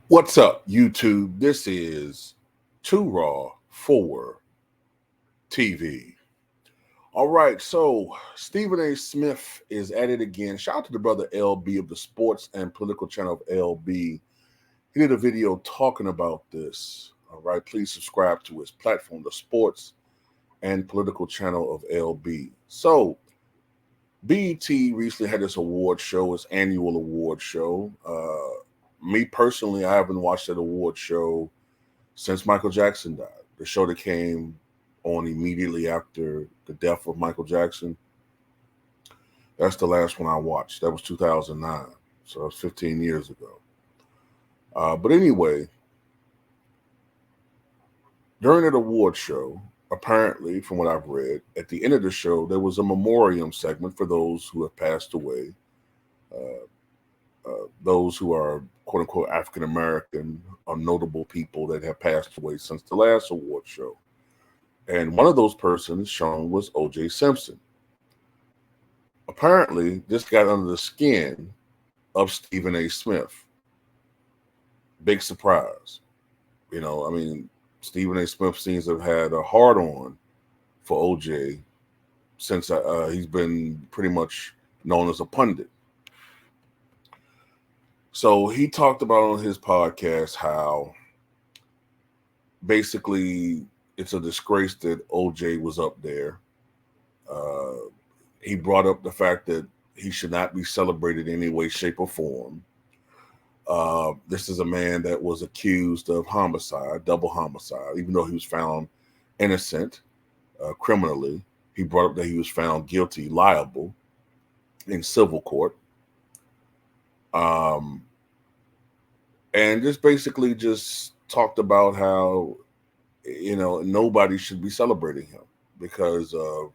What's up, YouTube? This is Too Raw for TV. All right, so Stephen A. Smith is at it again. Shout out to the brother LB of the Sports and Political Channel of LB. He did a video talking about this. All right, please subscribe to his platform, the Sports and Political Channel of LB. So, BET recently had this award show, its annual award show. Me personally, I haven't watched that award show since Michael Jackson died. The show that came on immediately after the death of Michael Jackson. That's the last one I watched. That was 2009. So that's 15 years ago. But anyway, during that award show, apparently, from what I've read, at the end of the show, there was a memoriam segment for those who have passed away, those who are quote unquote African American or notable people that have passed away since the last award show. And one of those persons shown was O.J. Simpson. Apparently, this got under the skin of Stephen A. Smith. Big surprise. Stephen A. Smith seems to have had a hard on for O.J. since he's been pretty much known as a pundit. So he talked about on his podcast how basically it's a disgrace that OJ was up there. He brought up the fact that he should not be celebrated in any way, shape, or form. This is a man that was accused of homicide, double homicide, even though he was found innocent criminally. He brought up that he was found guilty, liable in civil court. And just basically just talked about how nobody should be celebrating him because of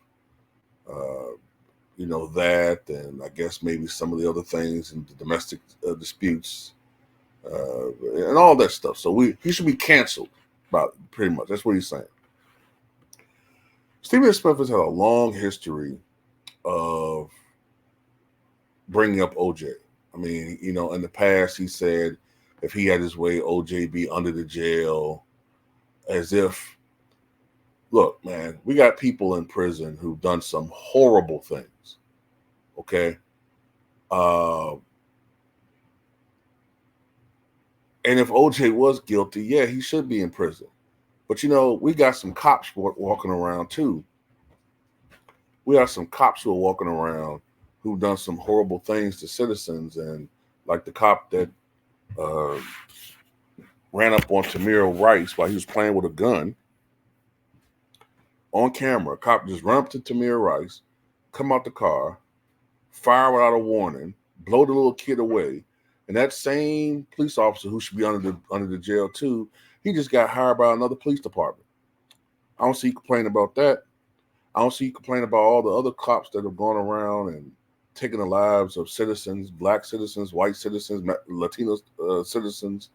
that, and I guess maybe some of the other things and the domestic disputes and all that stuff. So he should be canceled, about pretty much. That's what he's saying. Stephen Smith has had a long history of bringing up OJ. I mean, in the past, he said if he had his way, OJ be under the jail, as if, look, man, we got people in prison who've done some horrible things, okay? And if OJ was guilty, yeah, he should be in prison. But, we got some cops walking around, too. We have some cops who are walking around who've done some horrible things to citizens, and like the cop that ran up on Tamir Rice while he was playing with a gun on camera. A cop just run up to Tamir Rice, come out the car, fire without a warning, blow the little kid away. And that same police officer who should be under the jail too, he just got hired by another police department. I don't see you complaining about that. I don't see you complaining about all the other cops that have gone around and taken the lives of citizens, black citizens, white citizens, Latino citizens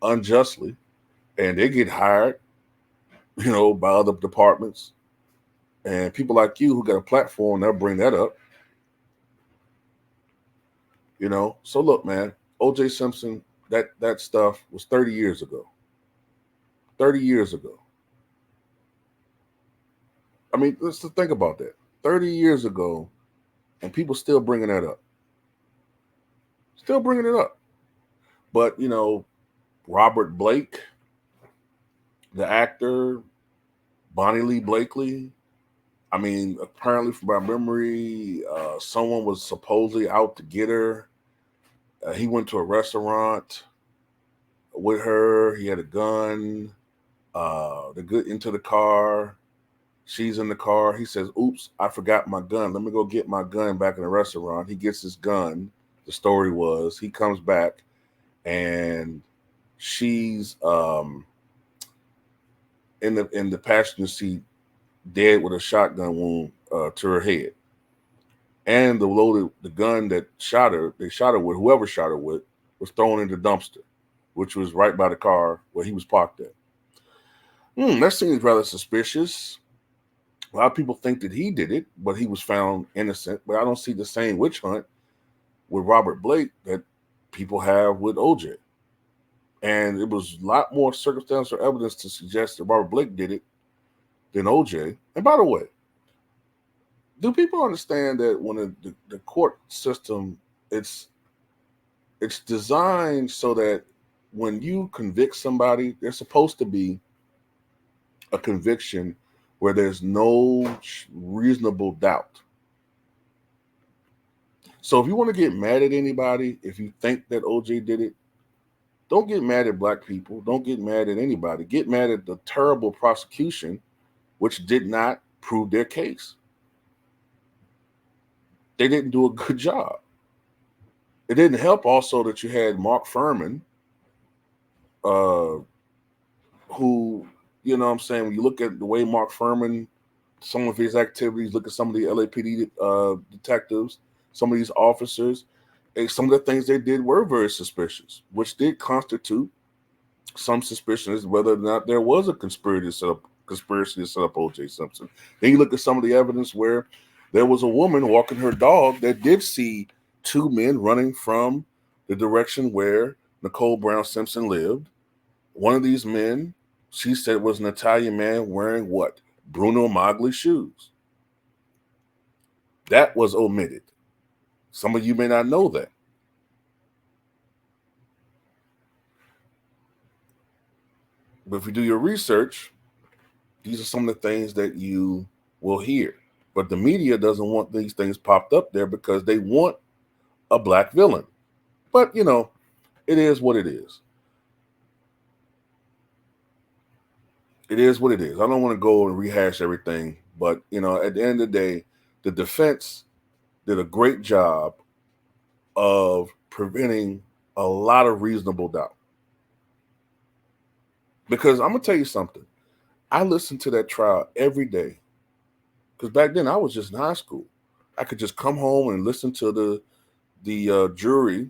unjustly, and they get hired, by other departments. And people like you who got a platform, they'll bring that up. So look, man, O.J. Simpson, that stuff was 30 years ago. 30 years ago. I mean, let's just think about that. 30 years ago, and people still bringing that up. Still bringing it up. But, Robert Blake, the actor, Bonnie Lee Blakely, I mean, apparently from my memory, someone was supposedly out to get her. He went to a restaurant with her. He had a gun. They get into the car. She's in the car. He says, "Oops, I forgot my gun. Let me go get my gun back in the restaurant." He gets his gun. The story was he comes back and she's in the passenger seat, dead with a shotgun wound to her head. And the gun that they shot her with, whoever shot her with, was thrown in the dumpster, which was right by the car where he was parked at. That seems rather suspicious. A lot of people think that he did it, but he was found innocent. But I don't see the same witch hunt with Robert Blake that people have with OJ. And it was a lot more circumstantial evidence to suggest that Robert Blake did it than OJ. And by the way, do people understand that when the court system, it's it's designed so that when you convict somebody, there's supposed to be a conviction where there's no reasonable doubt. So if you want to get mad at anybody, if you think that OJ did it, don't get mad at black people. Don't get mad at anybody. Get mad at the terrible prosecution, which did not prove their case. They didn't do a good job. It didn't help also that you had Mark Furman, uh, who, you know what I'm saying, when you look at the way Mark Furman, some of his activities, look at some of the LAPD detectives, some of these officers, and some of the things they did were very suspicious, which did constitute some suspicion as whether or not there was a conspiracy to set up O.J. Simpson. Then you look at some of the evidence where there was a woman walking her dog that did see two men running from the direction where Nicole Brown Simpson lived. One of these men, she said, was an Italian man wearing what? Bruno Magli shoes. That was omitted. Some of you may not know that. But if you do your research, these are some of the things that you will hear. But the media doesn't want these things popped up there because they want a black villain. But, you know, it is what it is. It is what it is. I don't want to go and rehash everything. But, you know, at the end of the day, the defense did a great job of preventing a lot of reasonable doubt. Because I'm going to tell you something. I listened to that trial every day. Because back then I was just in high school. I could just come home and listen to the jury.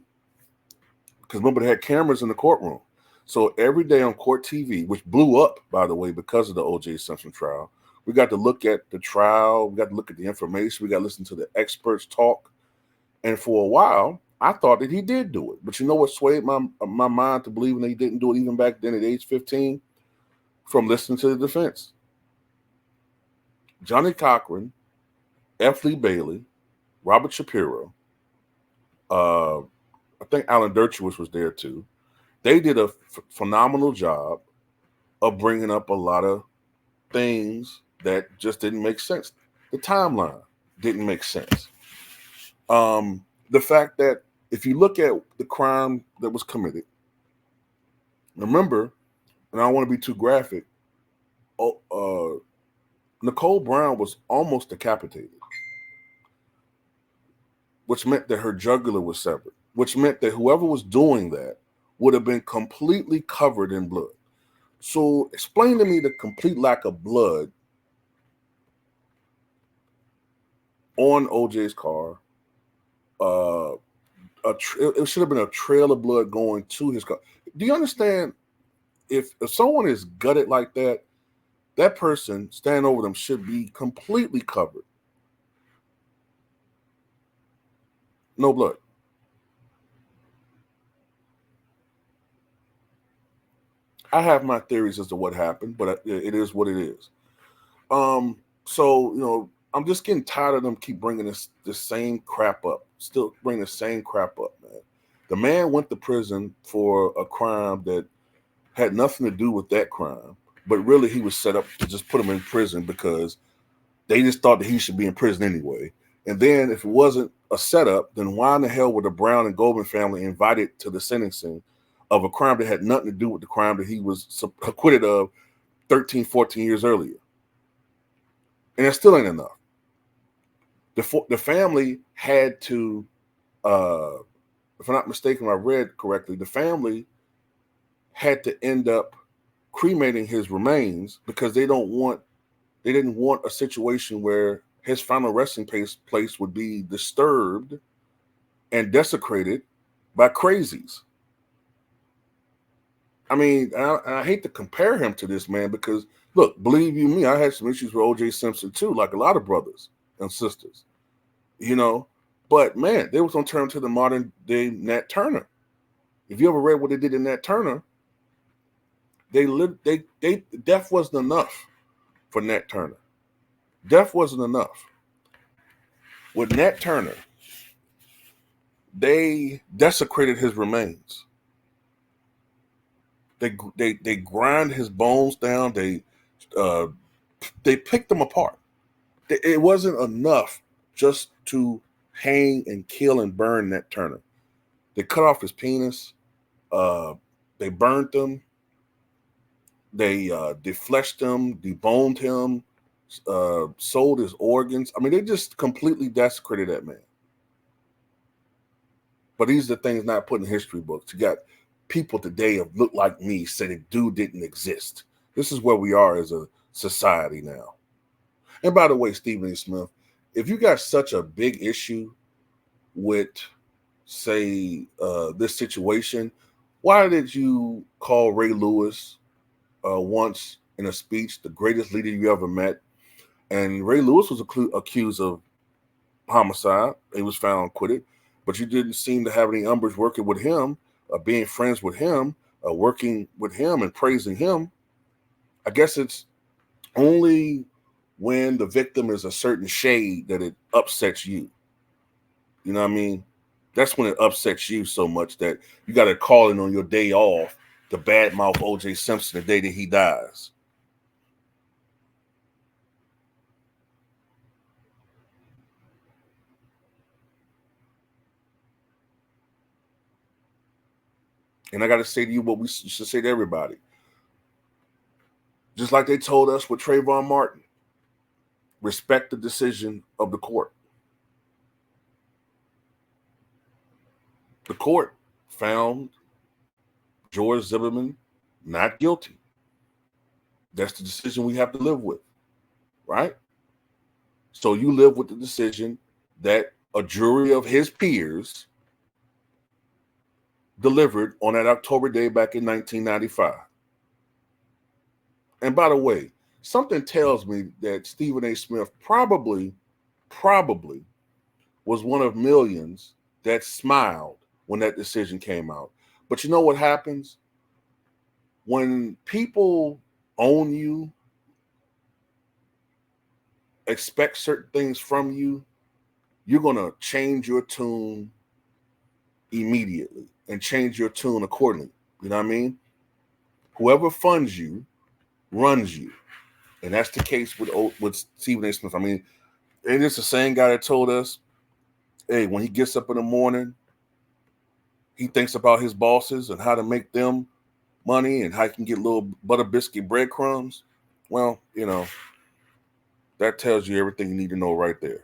Because remember, they had cameras in the courtroom. So every day on court TV, which blew up, by the way, because of the O.J. Simpson trial, we got to look at the trial. We got to look at the information. We got to listen to the experts talk. And for a while, I thought that he did do it. But you know what swayed my mind to believing that he didn't do it even back then at age 15? From listening to the defense. Johnny Cochran, F. Lee Bailey, Robert Shapiro, I think Alan Dershowitz was there too. They did a phenomenal job of bringing up a lot of things that just didn't make sense. The timeline didn't make sense. The fact that if you look at the crime that was committed, remember, and I don't want to be too graphic, Nicole Brown was almost decapitated, which meant that her jugular was severed, which meant that whoever was doing that would have been completely covered in blood. So explain to me the complete lack of blood on OJ's car. It should have been a trail of blood going to his car. Do you understand? If someone is gutted like that, that person standing over them should be completely covered. No blood. I have my theories as to what happened, but it is what it is. So, you know, I'm just getting tired of them keep bringing the same crap up. Still bringing the same crap up, man. The man went to prison for a crime that had nothing to do with that crime, but really he was set up to just put him in prison because they just thought that he should be in prison anyway. And then if it wasn't a setup, then why in the hell were the Brown and Goldman family invited to the sentencing of a crime that had nothing to do with the crime that he was acquitted of 13, 14 years earlier? And it still ain't enough. The family had to, if I'm not mistaken, I read correctly, the family had to end up cremating his remains because they didn't want a situation where his final resting place would be disturbed and desecrated by crazies. I mean, I hate to compare him to this man because, look, believe you me, I had some issues with O.J. Simpson too, like a lot of brothers and sisters, you know. But man, they was on turn to the modern day Nat Turner. If you ever read what they did in Nat Turner, Death wasn't enough for Nat Turner. Death wasn't enough. With Nat Turner, they desecrated his remains. They grind his bones down. They picked him apart. It wasn't enough just to hang and kill and burn Nat Turner. They cut off his penis. They burned him. They defleshed him, deboned him, sold his organs. I mean, they just completely desecrated that man. But these are the things not put in history books. You got people today that look like me say the dude didn't exist. This is where we are as a society now. And by the way, Stephen A. Smith, if you got such a big issue with, say, this situation, why did you call Ray Lewis once in a speech the greatest leader you ever met? And Ray Lewis was accused of homicide. He was found acquitted, but you didn't seem to have any umbrage working with him, being friends with him, working with him and praising him. I guess it's only when the victim is a certain shade that it upsets you. You know what I mean? That's when it upsets you so much that you got to call in on your day off to badmouth O.J. Simpson the day that he dies. And I got to say to you what we should say to everybody. Just like they told us with Trayvon Martin, respect the decision of the court. The court found George Zimmerman not guilty. That's the decision we have to live with, right? So you live with the decision that a jury of his peers delivered on that October day back in 1995. And by the way, something tells me that Stephen A. Smith probably was one of millions that smiled when that decision came out. But you know what happens? When people own you, expect certain things from you, you're going to change your tune immediately and change your tune accordingly. You know what I mean? Whoever funds you runs you. And that's the case with Stephen A. Smith. I mean, it is the same guy that told us, hey, when he gets up in the morning, he thinks about his bosses and how to make them money and how he can get little butter biscuit breadcrumbs. Well, you know, that tells you everything you need to know right there.